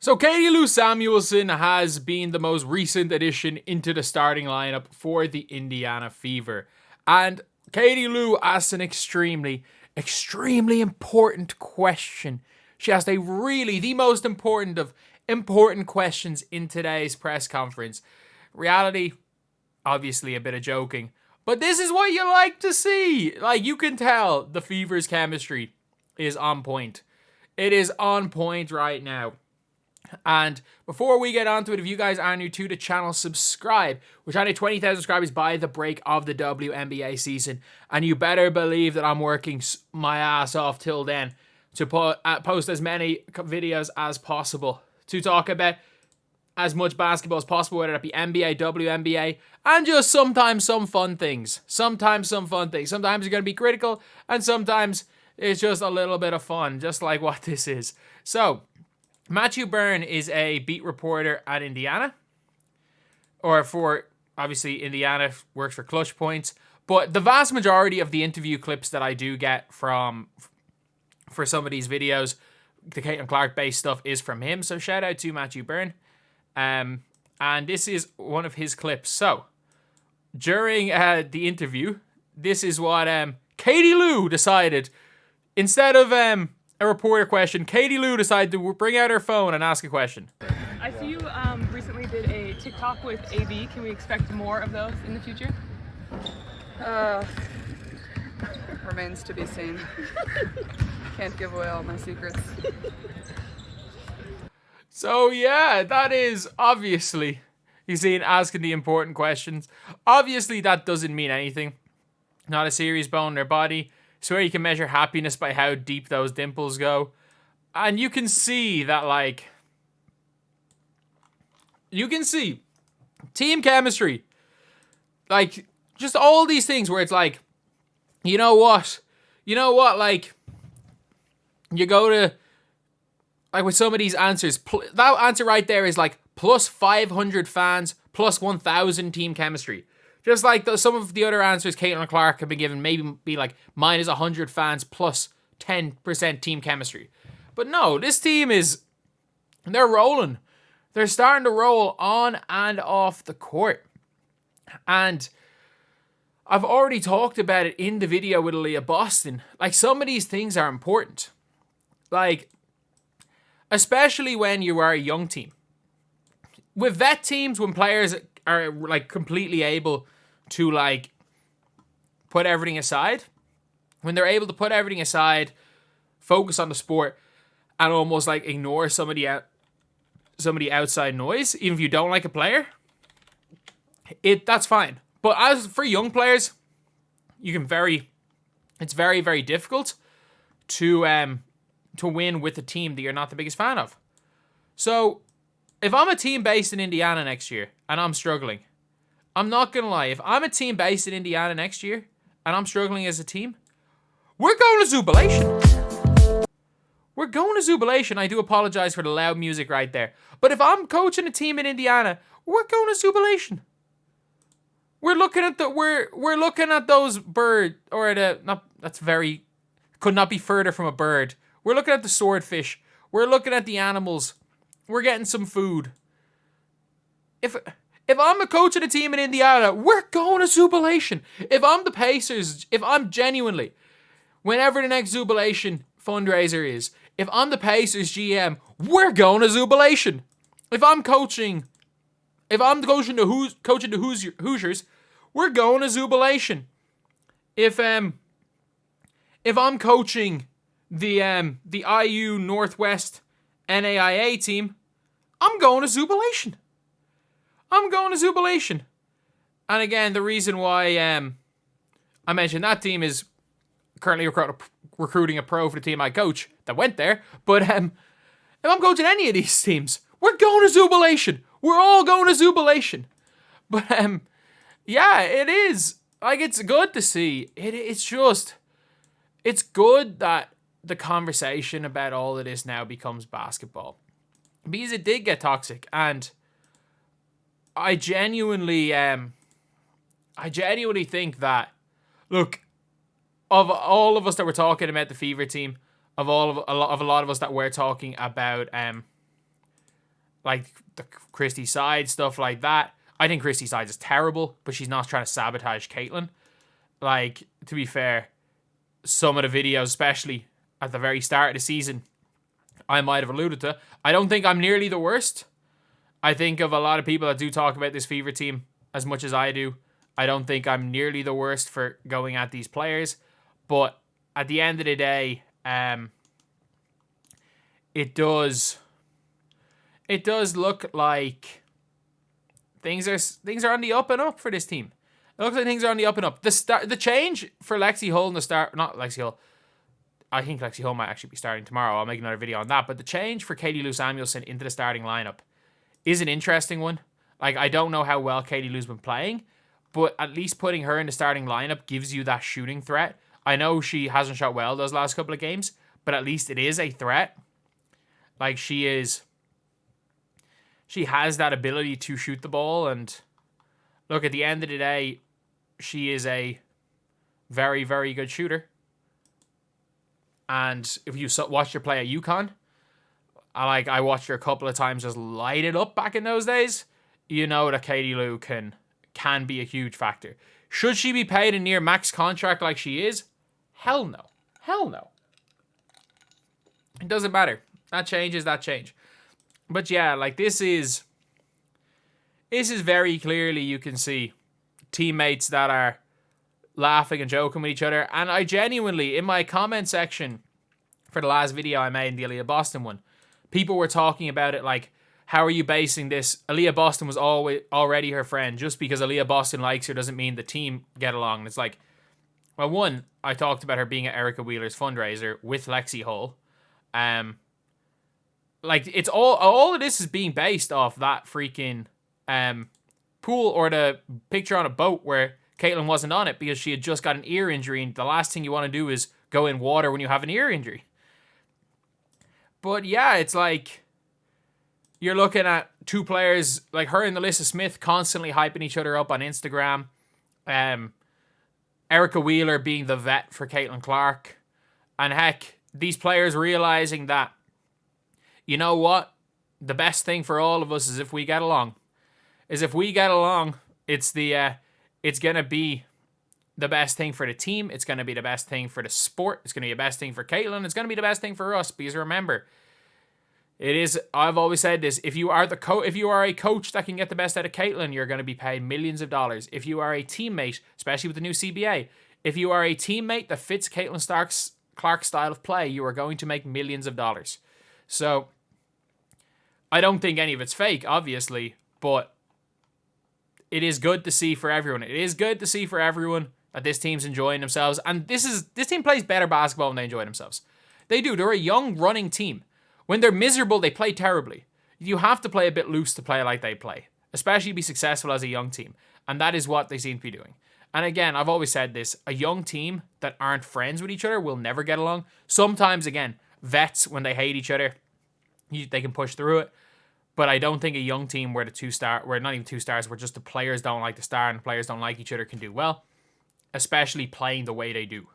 So Katie Lou Samuelson has been the most recent addition into the starting lineup for the Indiana Fever. And Katie Lou asked an extremely important question. She asked the most important of important questions in today's press conference. Reality, obviously a bit of joking. But this is what you like to see. Like, you can tell the Fever's chemistry is on point. It is on point right now. And before we get on to it, if you guys are new to the channel, subscribe. We're trying to 20,000 subscribers by the break of the WNBA season. And you better believe that I'm working my ass off till then to post as many videos as possible to talk about as much basketball as possible, whether that be NBA, WNBA, and just sometimes some fun things. Sometimes you're going to be critical, and sometimes it's just a little bit of fun, just like what this is. So, Matthew Byrne is a beat reporter at Indiana, or for, obviously, Indiana, works for Clutch Points, but the vast majority of the interview clips that I do get for some of these videos, the Caitlin Clark-based stuff, is from him, so shout out to Matthew Byrne. And this is one of his clips. So, during the interview, this is what Katie Lou decided. Instead of a reporter question, Katie Lou decided to bring out her phone and ask a question. I see you recently did a TikTok with AB. Can we expect more of those in the future? Remains to be seen. Can't give away all my secrets. So yeah, that is obviously, he's seen asking the important questions. Obviously that doesn't mean anything. Not a serious bone in their body. So where you can measure happiness by how deep those dimples go. And you can see that, like, you can see team chemistry. Like, just all these things where it's like, you know what, like, you go to, like, with some of these answers, that answer right there is like plus 500 fans, plus 1,000 team chemistry. Just like some of the other answers Caitlin Clark have been given, maybe be like minus 100 fans, plus 10% team chemistry. But no, this team they're rolling. They're starting to roll on and off the court. And I've already talked about it in the video with Aaliyah Boston. Like, some of these things are important. Like, especially when you are a young team. With vet teams, when players are, like, completely able to, like, put everything aside. When they're able to put everything aside, focus on the sport, and almost, like, ignore some of the outside noise, even if you don't like a player, that's fine. But as for young players, it's very, very difficult to win with a team that you're not the biggest fan of. So, if I'm a team based in Indiana next year and I'm struggling, I'm not going to lie. If I'm a team based in Indiana next year and I'm struggling as a team, we're going to Jubilation. We're going to Jubilation. I do apologize for the loud music right there. But if I'm coaching a team in Indiana, we're going to Jubilation. We're looking at those bird, or could not be further from a bird. We're looking at the swordfish. We're looking at the animals. We're getting some food. If I'm a coach of a team in Indiana, we're going to Jubilation. If I'm the Pacers, if I'm genuinely, whenever the next Jubilation fundraiser is, if I'm the Pacers GM, we're going to Jubilation. If I'm coaching the Hoosiers, we're going to Jubilation. If I'm coaching the IU Northwest NAIA team, I'm going to Jubilation. And again, the reason why I mentioned that team is currently recruiting a pro for the team I coach that went there. But if I'm coaching any of these teams, we're going to Jubilation. We're all going to Jubilation. But yeah, it is. Like, it's good to see. It's good that the conversation about all of this now becomes basketball. Because it did get toxic, and I genuinely think that, look, of all of us that were talking about the Fever team, of a lot of us that were talking about like the Christy Side stuff like that. I think Christy Side is terrible, but she's not trying to sabotage Caitlin. Like, to be fair, some of the videos, especially at the very start of the season, I might have alluded to. I don't think I'm nearly the worst. I think of a lot of people that do talk about this Fever team as much as I do. I don't think I'm nearly the worst for going at these players. But at the end of the day, it does look like things are on the up and up for this team. It looks like things are on the up and up. The change for Lexi Hull in the start, not Lexi Hull. I think Lexi Hull might actually be starting tomorrow. I'll make another video on that. But the change for Katie Lou Samuelson into the starting lineup is an interesting one. Like, I don't know how well Katie Lou's been playing, but at least putting her in the starting lineup gives you that shooting threat. I know she hasn't shot well those last couple of games, but at least it is a threat. Like, she has that ability to shoot the ball, and look, at the end of the day, she is a very, very good shooter. And if you watched her play at UConn, I watched her a couple of times just light it up back in those days. You know that Katie Lou can be a huge factor. Should she be paid a near max contract like she is? Hell no. Hell no. It doesn't matter. That changes, that change. But yeah, like this is very clearly, you can see teammates that are laughing and joking with each other. And I genuinely, in my comment section for the last video I made in the Aaliyah Boston one, people were talking about it like, how are you basing this? Aaliyah Boston was already her friend. Just because Aaliyah Boston likes her doesn't mean the team get along. And it's like, well, one, I talked about her being at Erica Wheeler's fundraiser with Lexi Hull. Like, it's all of this is being based off that freaking pool or the picture on a boat where Caitlin wasn't on it because she had just got an ear injury, and the last thing you want to do is go in water when you have an ear injury. But yeah, it's like you're looking at two players like her and Alyssa Smith constantly hyping each other up on Instagram. Erica Wheeler being the vet for Caitlin Clark. And heck, these players realizing that, you know what? The best thing for all of us is if we get along. It's going to be the best thing for the team. It's going to be the best thing for the sport. It's going to be the best thing for Caitlin. It's going to be the best thing for us. Because remember, I've always said this, if you are a coach that can get the best out of Caitlin, you're going to be paid millions of dollars. If you are a teammate, especially with the new CBA, if you are a teammate that fits Caitlin Clark's style of play, you are going to make millions of dollars. So, I don't think any of it's fake, obviously, but it is good to see for everyone. It is good to see for everyone that this team's enjoying themselves. And this team plays better basketball when they enjoy themselves. They do. They're a young, running team. When they're miserable, they play terribly. You have to play a bit loose to play like they play, especially be successful as a young team. And that is what they seem to be doing. And again, I've always said this, a young team that aren't friends with each other will never get along. Sometimes, again, vets, when they hate each other, they can push through it. But I don't think a young team where not even two stars, where just the players don't like the star and the players don't like each other can do well, especially playing the way they do.